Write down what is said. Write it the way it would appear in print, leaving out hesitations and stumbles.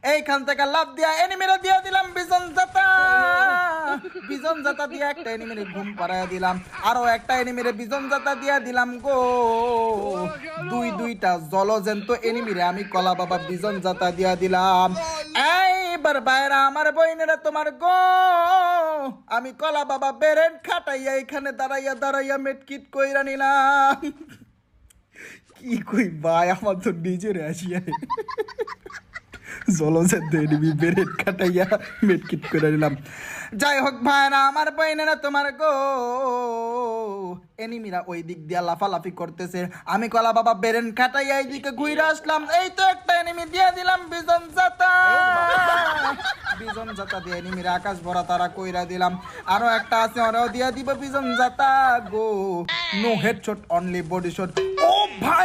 এইখান থেকে লাভ দিয়া এনিমিরে দিয়ে দিলাম বিজন জাতা দিয়ে একটা এনিমিরে ঘুম পাড়ায় দিলাম, আরো একটা এনিমিরে বিজন জাতা দিয়া দিলাম গো। দুইটা জলজন্ত এনিমিরে আমি কলা বাবা বিজন জাতা দিয়া দিলাম। এইবার বাইরা আমার বইনেরা তোমার গো, আমি কলা বাবা বেরেন খাটাইয়া এখানে দাঁড়াইয়া মেটকিট কইরা নিলাম। কি কই ভাই, আমার তো নিজের আসিয়া জলজন্ত এনিমি বেরেন খাটাইয়া মেটকিট করে নিলাম। যাই হোক ভাইরা আমার বইনেরা তোমার গো, এনিমিরা ওই দিক দিয়া লাফালাফি করতেছে, আমি কলা বাবা বেরেন খাটাইয়া এইদিকে ঘুরে আসলাম। এই তো একটা এনিমি দিয়ে দিলাম বিজন জাতা দিয়ে এনিমিরা আকাশ ভরা তারা কইরা দিলাম। আরো একটা আছে, ওরাও দিয়া দিব বিজন জাতা গো। No headshot, only body shot. ও ভাই